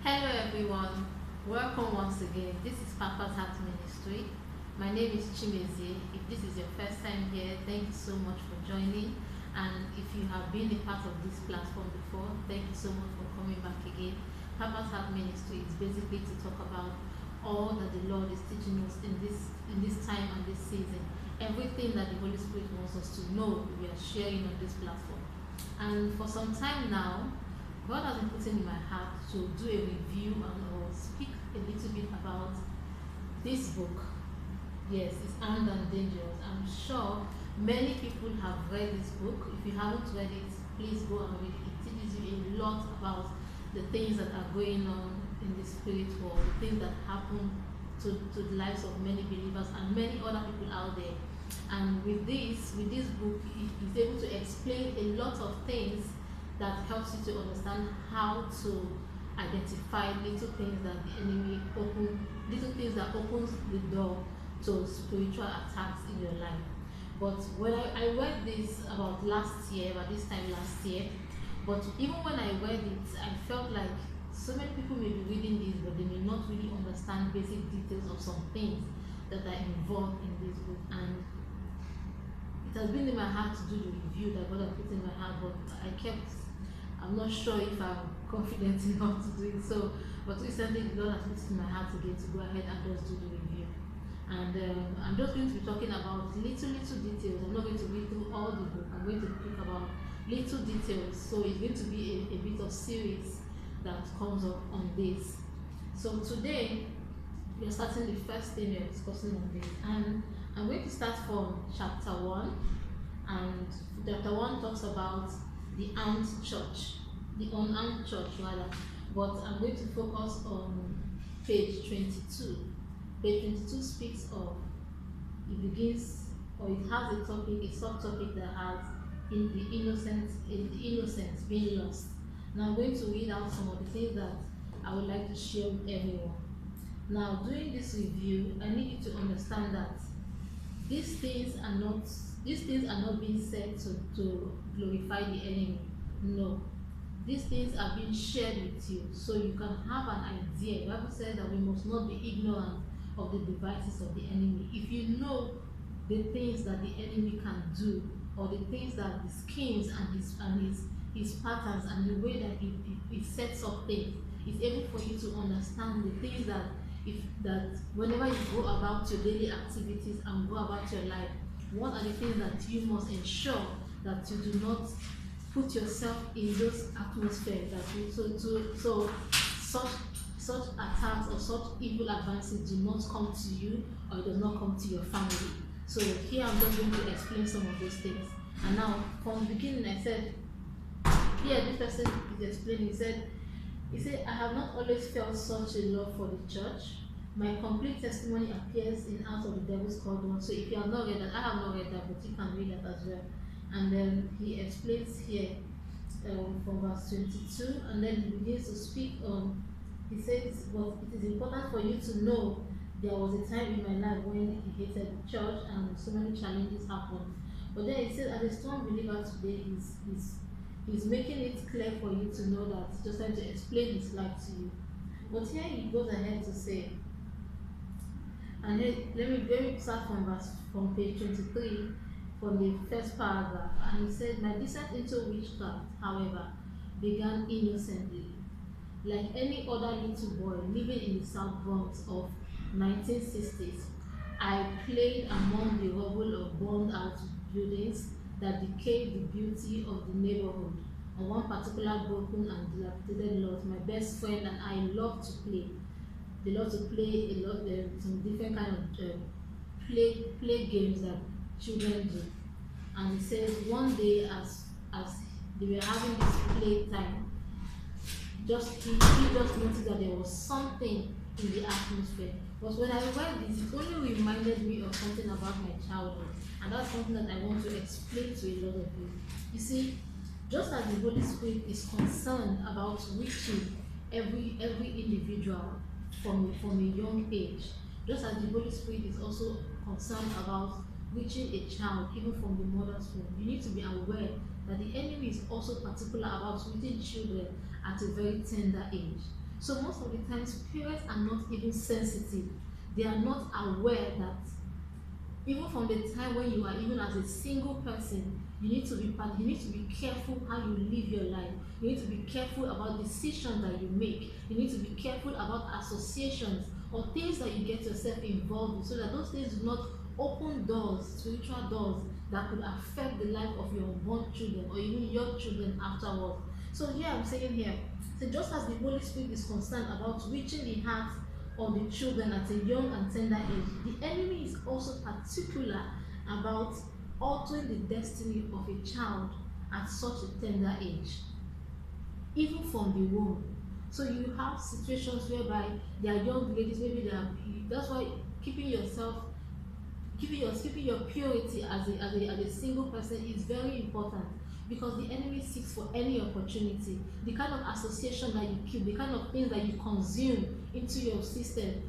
Hello everyone, welcome once again. This is Papa's Heart Ministry. My name is Chimezie. If this is your first time here, thank you so much for joining. And if you have been a part of this platform before, thank you so much for coming back again. Papa's Heart Ministry is basically to talk about all that the Lord is teaching us in this time and this season. Everything that the Holy Spirit wants us to know, we are sharing on this platform. And for some time now, God has been putting in my heart to do a review and or speak a little bit about this book. Yes, it's Armed and Dangerous. I'm sure many people have read this book. If you haven't read it, please go and read it. It teaches you a lot about the things that are going on in the spirit world, the things that happen to the lives of many believers and many other people out there. And with this book, it is able to explain a lot of things that helps you to understand how to identify little things that the enemy little things that opens the door to spiritual attacks in your life. But when I read this about this time last year, but even when I read it, I felt like so many people may be reading this, but they may not really understand basic details of some things that are involved in this book. And it has been in my heart to do the review that God has put in my heart, but I'm not sure if I'm confident enough to do it. So, but recently the Lord has put it in my heart again to go ahead and just do the review. And I'm just going to be talking about little details. I'm not going to read through all the book. I'm going to speak about little details. So it's going to be a bit of series that comes up on this. So today we are starting the first thing we are discussing on this, and I'm going to start from chapter 1. And chapter 1 talks about the armed church, the unarmed church rather, but I'm going to focus on page 22. Page 22 speaks of, it begins, or it has a topic, a subtopic that has in the innocence being lost. Now I'm going to read out some of the things that I would like to share with everyone. Now, during this review, I need you to understand that these things are not being said to glorify the enemy. No. These things are being shared with you so you can have an idea. The Bible says that we must not be ignorant of the devices of the enemy. If you know the things that the enemy can do, or the things that the schemes and his patterns and the way that he sets up things, it's able for you to understand the things that whenever you go about your daily activities and go about your life, what are the things that you must ensure that you do not put yourself in those atmospheres that you so such attacks or such evil advances do not come to you, or it does not come to your family. So here I'm just going to explain some of those things. And now from the beginning I said, here this person is explaining, he said, I have not always felt such a love for the church. My complete testimony appears in Out of the Devil's Cauldron. So if you have not read that, I have not read that, but you can read that as well. And then he explains here from verse 22, and then he begins to speak on, he says, well, it is important for you to know there was a time in my life when he hated the church and so many challenges happened. But then he said, as a strong believer today, he's making it clear for you to know that, just trying to explain his life to you. But here he goes ahead to say, and let me start from page 23, from the first paragraph. And he said, my descent into witchcraft, however, began innocently. Like any other little boy living in the South Bronx of 1960s, I played among the rubble of burned out buildings that decayed the beauty of the neighborhood. On one particular broken and dilapidated lot, my best friend and I loved to play. They love to play a lot, some different kind of play games that children do. And he says one day, as they were having this play time, he just noticed that there was something in the atmosphere. But when I read this, it only reminded me of something about my childhood, and that's something that I want to explain to a lot of you. You see, just as the Holy Spirit is concerned about reaching every individual from a young age, just as the Holy Spirit is also concerned about reaching a child even from the mother's womb, you need to be aware that the enemy is also particular about reaching children at a very tender age. So most of the times, parents are not even sensitive. They are not aware that even from the time when you are even as a single person, you need to be careful how you live your life. You need to be careful about decisions that you make. You need to be careful about associations or things that you get yourself involved in, so that those things do not open doors, spiritual doors, that could affect the life of your unborn children or even your children afterwards. So here I'm saying here, so just as the Holy Spirit is concerned about reaching the heart of the children at a young and tender age, the enemy is also particular about altering the destiny of a child at such a tender age, even from the womb. So you have situations whereby there are young ladies, maybe they are, that's why keeping yourself, keeping your purity as a single person is very important, because the enemy seeks for any opportunity. The kind of association that you keep, the kind of things that you consume into your system,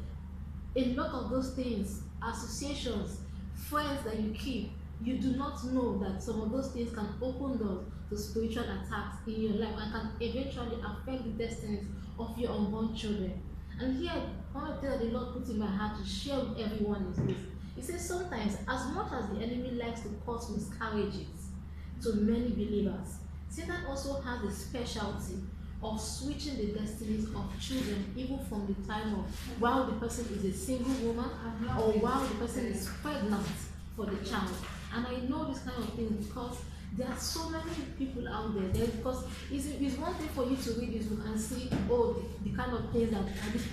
a lot of those things, associations, friends that you keep, you do not know that some of those things can open doors to spiritual attacks in your life and can eventually affect the destinies of your unborn children. And here, one of the things that the Lord put in my heart to share with everyone is this. He says sometimes, as much as the enemy likes to cause miscarriages to many believers, Satan also has a specialty of switching the destinies of children, even from the time of while the person is a single woman or while the person is pregnant for the child. And I know this kind of thing because there are so many people out there. Because it's one thing for you to read this book and see, oh, the kind of things that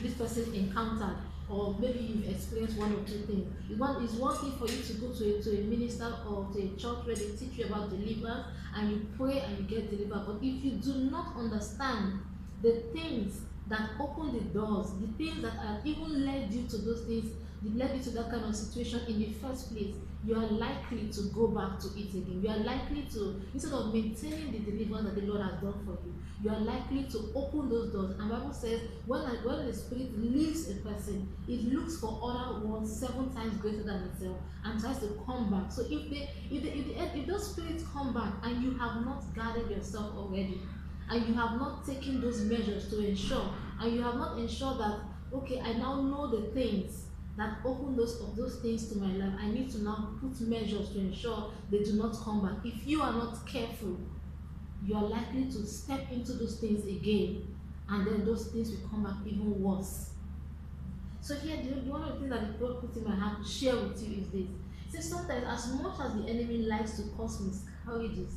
this person encountered, or maybe you've experienced one or two things. It's one thing for you to go to a minister or to a church where they teach you about deliverance and you pray and you get delivered. But if you do not understand the things that open the doors, the things that have even led you to those things, that led you to that kind of situation in the first place, you are likely to go back to it again. You are likely to, instead of maintaining the deliverance that the Lord has done for you, you are likely to open those doors. And the Bible says when the spirit leaves a person, it looks for other ones 7 times greater than itself and tries to come back. So if those spirits come back and you have not guarded yourself already, and you have not taken those measures to ensure, and you have not ensured that, okay, I now know the things that open those things to my life, I need to now put measures to ensure they do not come back. If you are not careful, you are likely to step into those things again, and then those things will come back even worse. So here, one of the things that the Lord put in my heart to share with you is this. See, sometimes as much as the enemy likes to cause miscarriages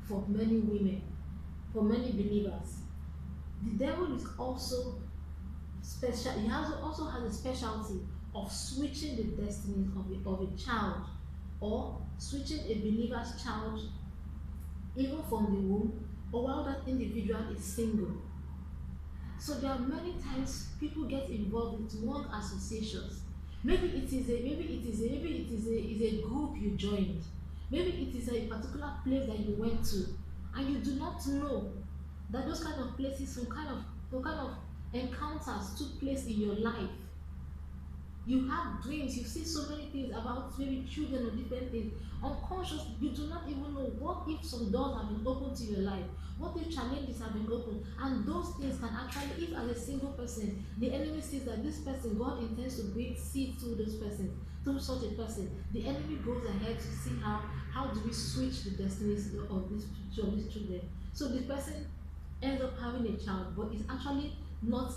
for many women, for many believers, the devil is also special. He also has a specialty of switching the destinies of a child, or switching a believer's child even from the womb, or while that individual is single. So there are many times people get involved with wrong associations. Maybe it is a group you joined. Maybe it is a particular place that you went to, and you do not know that those kind of places, some kind of encounters took place in your life. You have dreams, you see so many things about maybe children or different things. Unconscious, you do not even know what if some doors have been opened to your life, what if challenges have been opened, and those things can actually, if as a single person, the enemy sees that this person, God intends to bring seed through this person, through such a person, the enemy goes ahead to see how do we switch the destinies of these children. So the person ends up having a child, but it's actually not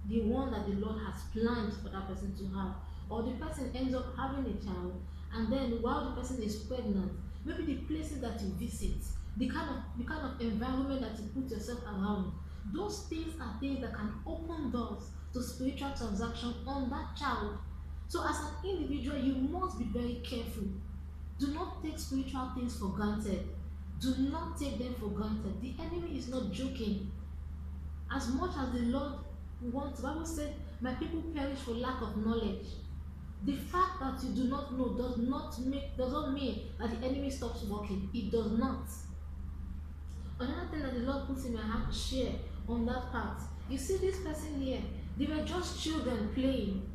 the one that the Lord has planned for that person to have. Or the person ends up having a child, and then while the person is pregnant, maybe the places that you visit, the kind of environment that you put yourself around, those things are things that can open doors to spiritual transaction on that child. So as an individual, you must be very careful. Do not take spiritual things for granted. Do not take them for granted. The enemy is not joking. As much as the Lord wants, the Bible said, my people perish for lack of knowledge. The fact that you do not know does not mean that the enemy stops working. It does not. Another thing that the Lord puts in my heart to share on that part, you see this person here, they were just children playing.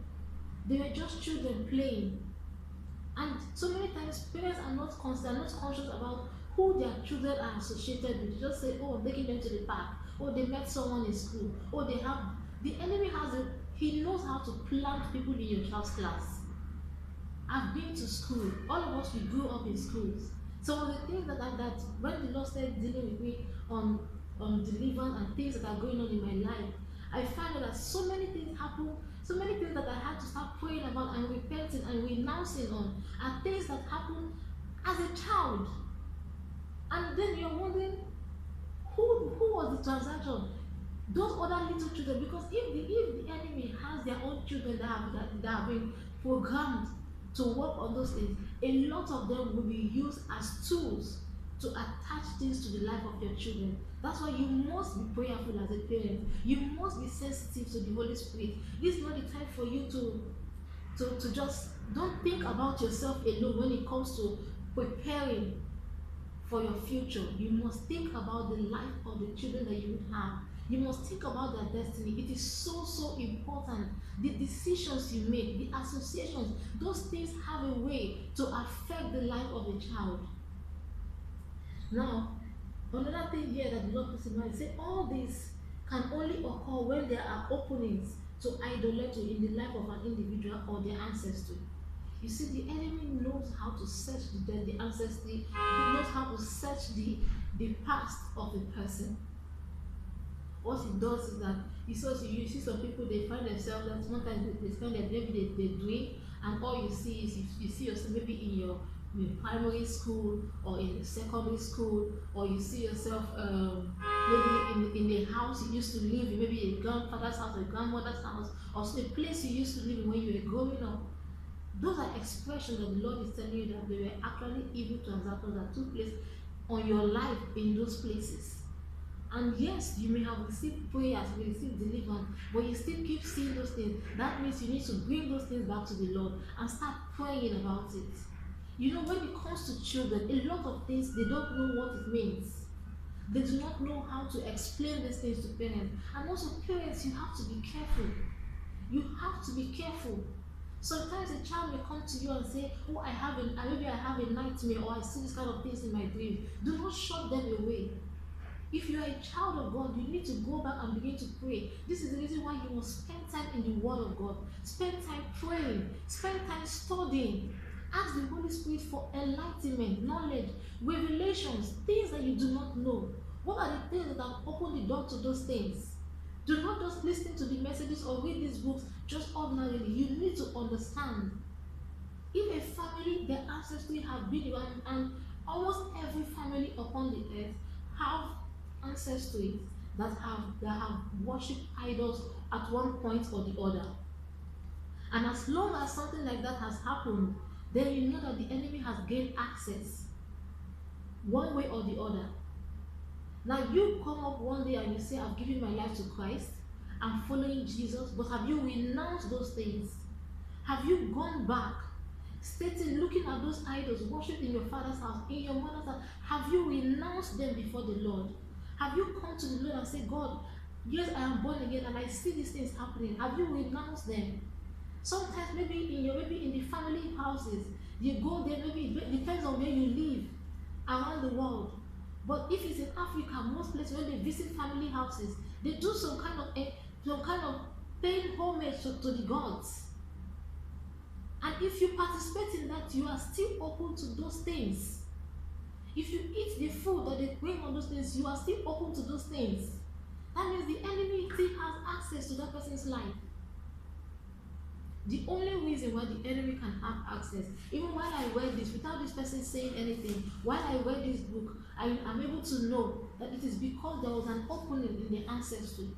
They were just children playing. And so many times parents are not conscious about who their children are associated with. Just say, oh, I'm taking them to the park. Oh, they met someone in school. Oh, they have The enemy he knows how to plant people in your child's class. I've been to school. All of us, we grew up in schools. Some of the things that when the Lord started dealing with me on deliverance and things that are going on in my life, I find out that so many things happen, so many things that I had to start praying about and repenting and renouncing on are things that happened as a child. And then you're wondering, who was the transaction? Those other little children, because if the enemy has their own children that have been programmed to work on those things, a lot of them will be used as tools to attach things to the life of your children. That's why you must be prayerful as a parent. You must be sensitive to the Holy Spirit. This is not the time for you to just don't think about yourself alone when it comes to preparing for your future. You must think about the life of the children that you would have. You must think about their destiny. It is so important. The decisions you make, the associations, those things have a way to affect the life of a child. Now, another thing here that the Lord puts in mind, say all this can only occur when there are openings to idolatry in the life of an individual or their ancestry. You see, the enemy knows how to search the ancestry. He knows how to search the past of a person. What he does is that you see some people, they find themselves that sometimes they spend their maybe they're doing, and all you see is you see yourself maybe in your primary school or in the secondary school, or you see yourself maybe in a house you used to live in, maybe a grandfather's house or a grandmother's house, or a place you used to live in when you were growing up. Those are expressions that the Lord is telling you that there were actually evil transactions that took place on your life in those places. And yes, you may have received prayers, you may receive deliverance, but you still keep seeing those things. That means you need to bring those things back to the Lord and start praying about it. You know, when it comes to children, a lot of things, they don't know what it means. They do not know how to explain these things to parents. And also, parents, you have to be careful. You have to be careful. Sometimes a child may come to you and say, oh, maybe I have a nightmare, or I see this kind of things in my dream. Do not shut them away. If you are a child of God, you need to go back and begin to pray. This is the reason why you must spend time in the Word of God. Spend time praying. Spend time studying. Ask the Holy Spirit for enlightenment, knowledge, revelations, things that you do not know. What are the things that have opened the door to those things? Do not just listen to the messages or read these books just ordinarily. You need to understand. If a family, their ancestry have been around, and almost every family upon the earth have ancestry that have worshipped idols at one point or the other. And as long as something like that has happened, then you know that the enemy has gained access one way or the other. Now you come up one day and you say, I've given my life to Christ, I'm following Jesus, but have you renounced those things? Have you gone back, looking at those idols worshipped in your father's house, in your mother's house? Have you renounced them before the Lord? Have you come to the Lord and said, God, yes, I am born again and I see these things happening? Have you renounced them? Sometimes maybe in the family houses, you go there, maybe it depends on where you live around the world. But if it's in Africa, most places when they visit family houses, they do some kind of paying homage to the gods. And if you participate in that, you are still open to those things. If you eat the food that they bring on those things, you are still open to those things. That means the enemy still has access to that person's life. The only reason why the enemy can have access, even while I read this, without this person saying anything, while I read this book, I am able to know that it is because there was an opening in the ancestry.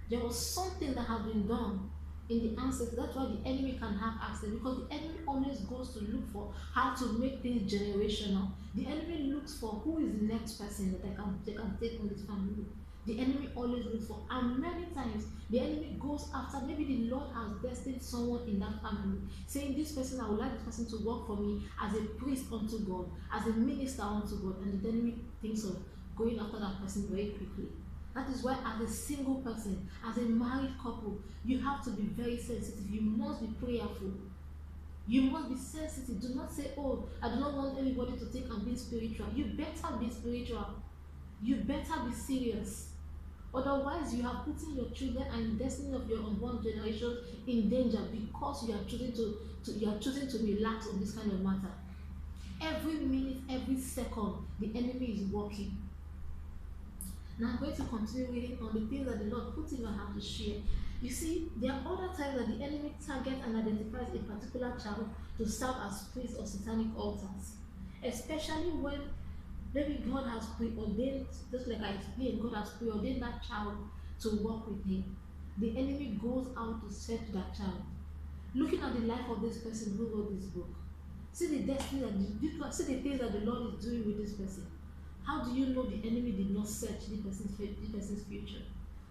There was something that had been done in the ancestry. That's why the enemy can have access, because the enemy always goes to look for how to make things generational. The enemy looks for who is the next person that they can take on this family. The enemy always looks for, and many times the enemy goes after, maybe the Lord has destined someone in that family, saying, this person, I would like this person to work for me as a priest unto God, as a minister unto God, and the enemy thinks of going after that person very quickly. That is why as a single person, as a married couple, you have to be very sensitive. You must be prayerful. You must be sensitive. Do not say, oh, I do not want anybody to think I'm being spiritual. You better be spiritual. You better be serious. Otherwise, you are putting your children and the destiny of your unborn generation in danger because you are choosing to relax on this kind of matter. Every minute, every second, the enemy is working. Now I'm going to continue reading on the things that the Lord put in your heart to share. You see, there are other times that the enemy targets and identifies a particular child to serve as priest or satanic altars, especially when maybe God has preordained, just like I explained, God has preordained that child to walk with Him. The enemy goes out to search that child. Looking at the life of this person who wrote this book, see the destiny see the things that the Lord is doing with this person. How do you know the enemy did not search the person's future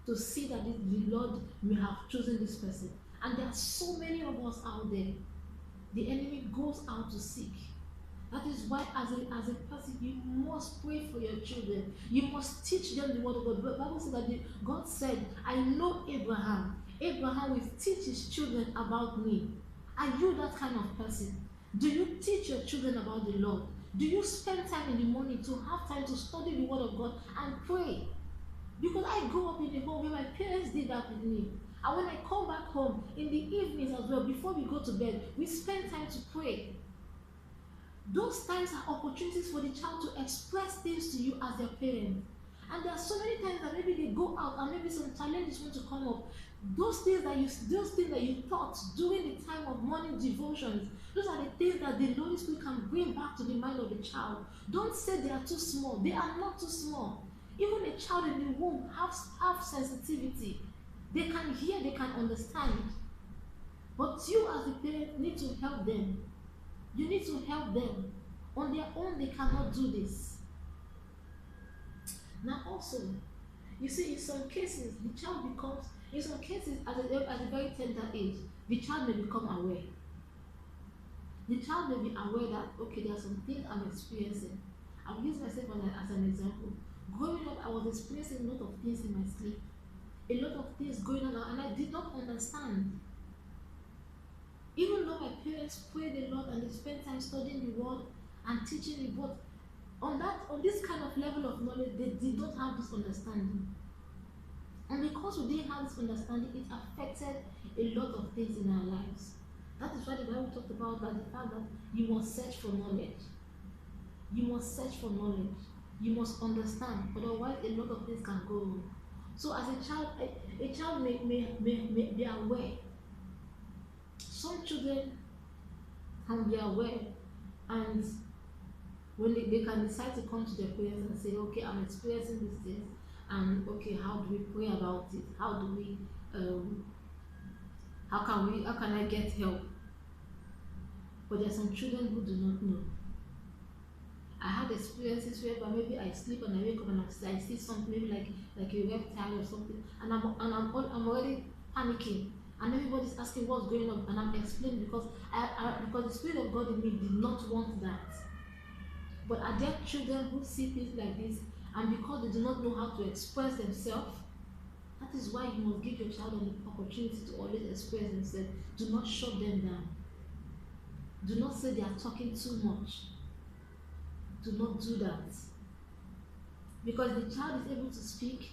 to see that the Lord may have chosen this person? And there are so many of us out there. The enemy goes out to seek. That is why, as a person, you must pray for your children. You must teach them the word of God. The Bible says that God said, I know Abraham. Abraham will teach his children about me. Are you that kind of person? Do you teach your children about the Lord? Do you spend time in the morning to have time to study the word of God and pray? Because I grew up in a home where my parents did that with me. And when I come back home in the evenings as well, before we go to bed, we spend time to pray. Those times are opportunities for the child to express things to you as their parent. And there are so many times that maybe they go out and maybe some challenges want to come up. Those things that you thought during the time of morning devotions, those are the things that the Holy Spirit can bring back to the mind of the child. Don't say they are too small. They are not too small. Even a child in the womb have sensitivity. They can hear, they can understand. But you as a parent need to help them. You need to help them. On their own, they cannot do this. Now also, you see, in some cases, the child becomes, in some cases, at a very tender age, the child may become aware. The child may be aware that, okay, there are some things I'm experiencing. I'll use myself as an example. Growing up, I was experiencing a lot of things in my sleep. A lot of things going on, and I did not understand. Even though my parents prayed a lot and they spent time studying the word and teaching the word, on this kind of level of knowledge, they did not have this understanding. And because we didn't have this understanding, it affected a lot of things in our lives. That is why the Bible talked about that the fact that you must search for knowledge. You must search for knowledge. You must understand, otherwise a lot of things can go wrong. So as a child may be aware. Some children can be aware, and when they can decide to come to their parents and say, okay, I'm experiencing these things, and okay, how do we pray about it? How do we how can I get help? But there are some children who do not know. I had experiences where maybe I sleep and I wake up and I see something maybe like a reptile or something, and I'm already panicking, and everybody's asking what's going on, and I'm explaining because because the Spirit of God in me did not want that. But are there children who see things like this, and because they do not know how to express themselves? That is why you must give your child an opportunity to always express themselves. Do not shut them down. Do not say they are talking too much. Do not do that. Because the child is able to speak,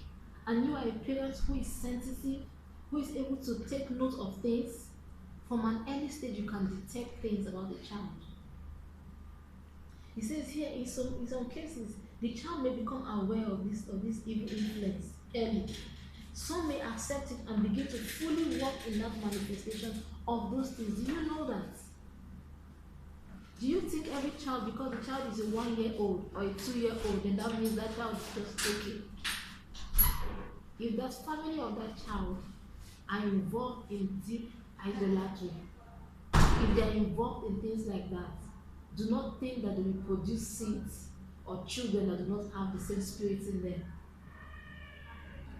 and you are a parent who is sensitive, who is able to take note of things. From an early stage, you can detect things about the child. He says here, in some cases, the child may become aware of this evil influence early. Some may accept it and begin to fully walk in that manifestation of those things. Do you know that? Do you think every child, because the child is a 1-year-old or a 2-year-old, then that means that child is just okay? If that family of that child are involved in deep idolatry, if they are involved in things like that, do not think that they will produce seeds or children that do not have the same spirit in them.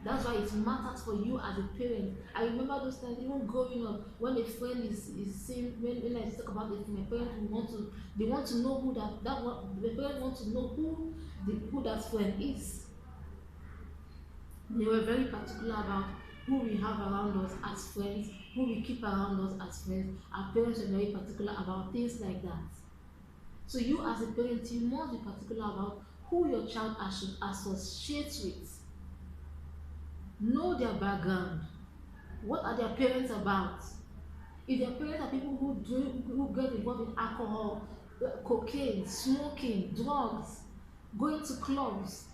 That's why it matters for you as a parent. I remember those times, even growing up, when a friend is saying, when I talk about it, my parents want to know who the parents want to know who that friend is. They were very particular about who we have around us as friends, who we keep around us as friends. Our parents were very particular about things like that. So you as a parent, you must be particular about who your child associates with. Know their background. What are their parents about? If their parents are people who get involved in alcohol, cocaine, smoking, drugs, going to clubs,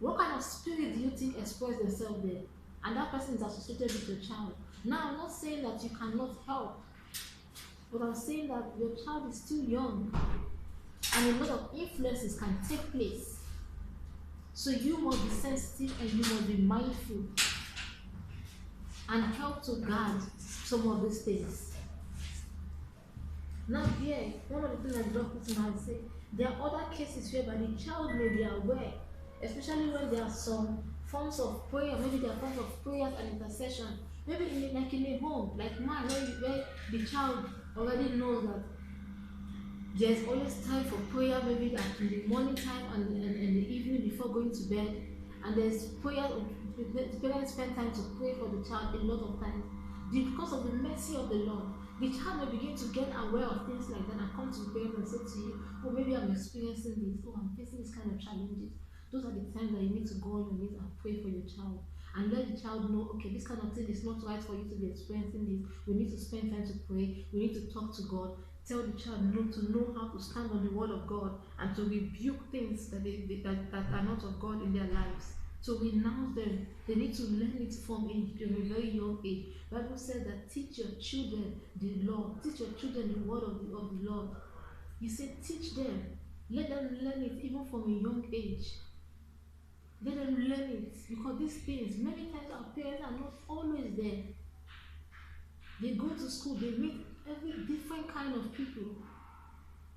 what kind of spirit do you think express themselves there? And that person is associated with your child. Now, I'm not saying that you cannot help, but I'm saying that your child is still young and a lot of influences can take place. So you must be sensitive and you must be mindful and help to guard some of these things. Now, here, one of the things that the Lord put in my say, there are other cases whereby the child may be aware, especially when there are some forms of prayer, maybe there are forms of prayers and intercession, maybe like in a home, like mine, where the child already knows that there's always time for prayer, maybe like in the morning time and the evening before going to bed, and there's prayer, the parents spend time to pray for the child a lot of times. Because of the mercy of the Lord, the child may begin to get aware of things like that and come to the parent and say to you, oh, maybe I'm experiencing this, oh, I'm facing this kind of challenges. Those are the times that you need to go on your knees and pray for your child. And let the child know, okay, this kind of thing is not right for you to be experiencing this. We need to spend time to pray. We need to talk to God. Tell the child to know how to stand on the word of God and to rebuke things that are not of God in their lives. To renounce them. They need to learn it from a very young age. The Bible says that teach your children the law. Teach your children the word of the Lord. He said teach them. Let them learn it even from a young age. Let them learn it, because these things, many times our parents are not always there. They go to school, they meet every different kind of people.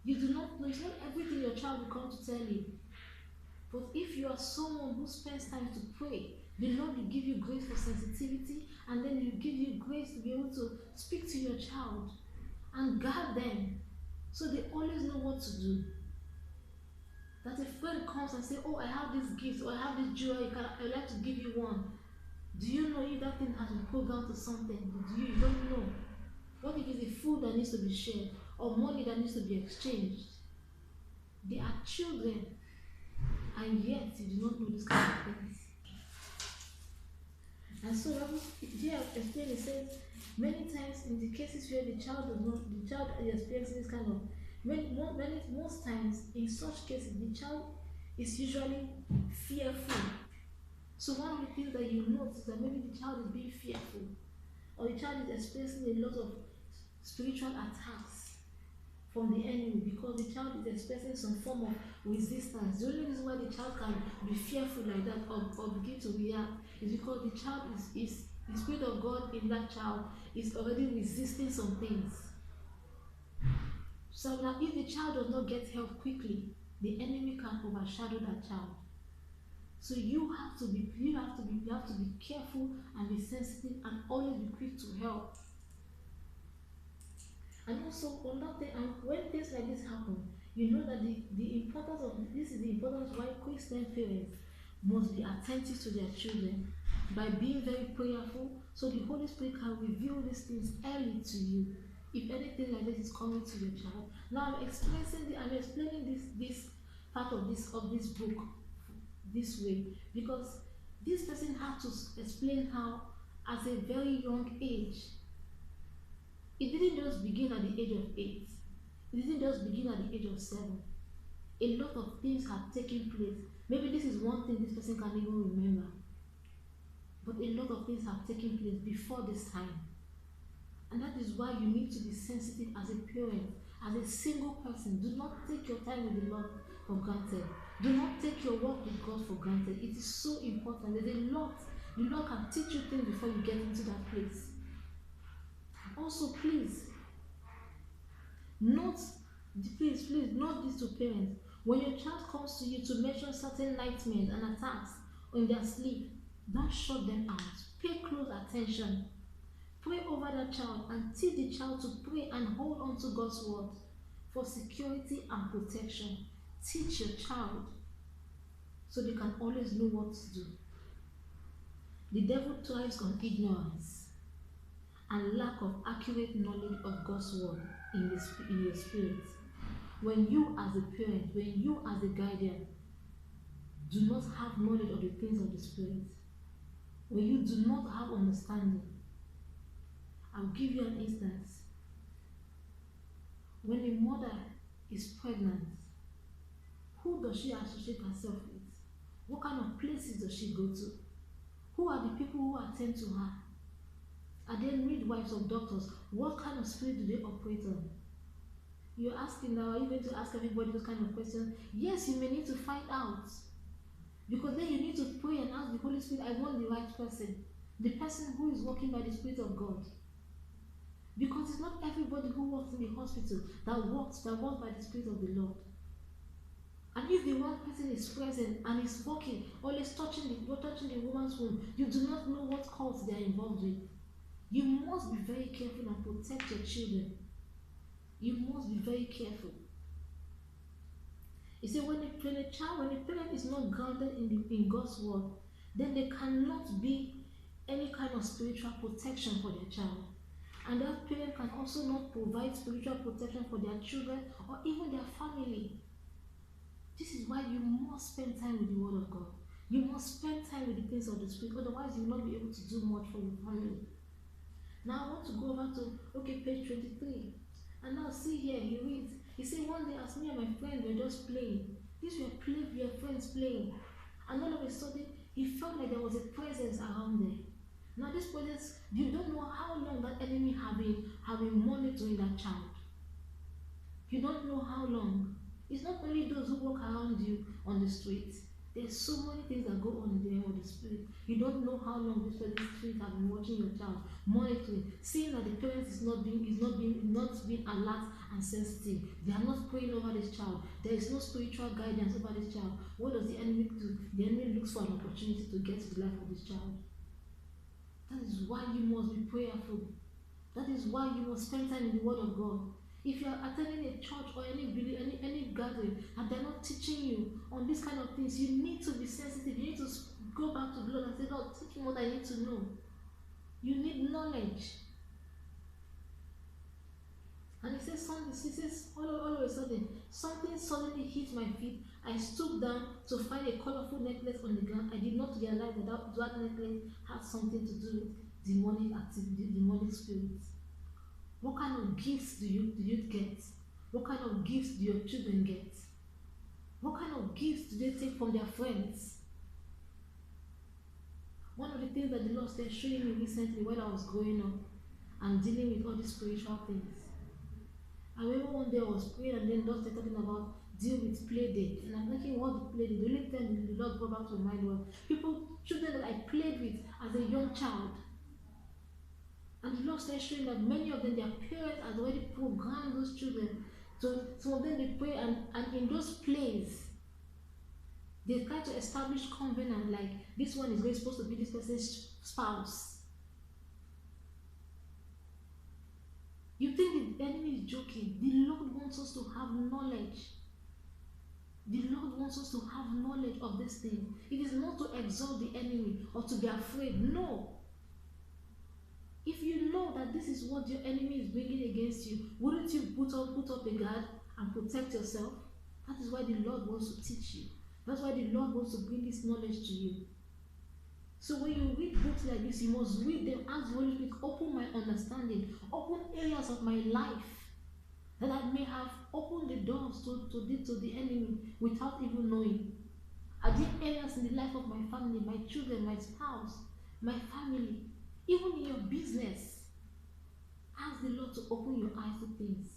You do not know, it's not everything your child will come to tell you. But if you are someone who spends time to pray, the Lord will give you grace for sensitivity, and then He will give you grace to be able to speak to your child and guard them so they always know what to do. That a friend comes and says, oh, I have this gift, or I have this jewelry, I'd like to give you one. Do you know if that thing has been programmed to something? You don't know. What if it's a food that needs to be shared, or money that needs to be exchanged? They are children, and yet you do not know this kind of things. And so here explain, it says many times in the cases where the child is experiencing this kind of most times in such cases the child is usually fearful. So one of the things that you notice is that maybe the child is being fearful, or the child is experiencing a lot of spiritual attacks from the enemy because the child is expressing some form of resistance. The only reason why the child can be fearful like that or begin to react is because the child is the Spirit of God in that child is already resisting some things. So now if the child does not get help quickly, the enemy can overshadow that child. So you have to be careful and be sensitive and always be quick to help. And also another thing, and when things like this happen, you know that the importance of this is the importance why Christian parents must be attentive to their children by being very prayerful, so the Holy Spirit can reveal these things early to you. If anything like this is coming to your child. Now I'm explaining this part of this book this way because this person had to explain how at a very young age, it didn't just begin at the age of 8, it didn't just begin at the age of 7. A lot of things have taken place. Maybe this is one thing this person can't even remember, but a lot of things have taken place before this time. And that is why you need to be sensitive as a parent, as a single person. Do not take your time with the Lord for granted. Do not take your work with God for granted. It is so important. There's a lot. The Lord can teach you things before you get into that place. Also, please note this to parents. When your child comes to you to mention certain nightmares and attacks in their sleep, don't shut them out. Pay close attention. Pray over that child and teach the child to pray and hold on to God's word for security and protection. Teach your child so they can always know what to do. The devil thrives on ignorance and lack of accurate knowledge of God's word in your spirit. When you as a parent, when you as a guardian do not have knowledge of the things of the spirit, when you do not have understanding. I'll give you an instance. When a mother is pregnant, who does she associate herself with? What kind of places does she go to? Who are the people who attend to her? Are they midwives or doctors? What kind of spirit do they operate on? You're asking now, are you going to ask everybody those kind of questions? Yes, you may need to find out. Because then you need to pray and ask the Holy Spirit, I want the right person. The person who is walking by the Spirit of God. Because it's not everybody who works in the hospital that walks by the Spirit of the Lord. And if the one person is present and is walking, always touching the woman's womb, you do not know what cause they are involved with. You must be very careful and protect your children. You must be very careful. You see, when a parent is not grounded in God's word, then there cannot be any kind of spiritual protection for their child. And that parent can also not provide spiritual protection for their children or even their family. This is why you must spend time with the Word of God. You must spend time with the things of the Spirit, otherwise you will not be able to do much for your family. Now I want to go over to page 23. And now see here, he reads. He said, one day as me and my friend were just playing. These were friends playing. And all of a sudden, he felt like there was a presence around there. Now this presence, you don't know how long that enemy have been monitoring that child. You don't know how long. It's not only those who walk around you on the street. There's so many things that go on in the realm of the spirit. You don't know how long this spirit has been watching your child, monitoring, seeing that the parent is not being alert and sensitive. They are not praying over this child. There is no spiritual guidance over this child. What does the enemy do? The enemy looks for an opportunity to get to the life of this child. That is why you must be prayerful. That is why you must spend time in the Word of God. If you are attending a church or any gathering and they're not teaching you on these kind of things, you need to be sensitive. You need to go back to the Lord and say, Lord, teach me what I need to know. You need knowledge. And he says, all of a sudden, something suddenly hit my feet. I stooped down to find a colorful necklace on the ground. I did not realize that necklace had something to do with demonic activity, demonic spirits. What kind of gifts do you get? What kind of gifts do your children get? What kind of gifts do they take from their friends? One of the things that the Lord started showing me recently when I was growing up and dealing with all these spiritual things. I remember one day I was praying and then the Lord started talking about deal with play date. And I'm thinking, what play date? The only thing the Lord brought back to my mind was children that I played with as a young child. And the Lord started showing that many of them, their parents had already programmed those children. So some of them they pray and in those plays, they try to establish covenant like this one is supposed to be this person's spouse. You think the enemy is joking? The Lord wants us to have knowledge. The Lord wants us to have knowledge of this thing. It is not to exalt the enemy or to be afraid. No. If you know that this is what your enemy is bringing against you, wouldn't you put up a guard and protect yourself? That is why the Lord wants to teach you. That's why the Lord wants to bring this knowledge to you. So when you read books like this, you must read them. Ask the Holy Spirit, open my understanding, open areas of my life that I may have opened the doors to the enemy without even knowing. Are there areas in the life of my family, my children, my spouse, my family, even in your business? Ask the Lord to open your eyes to things.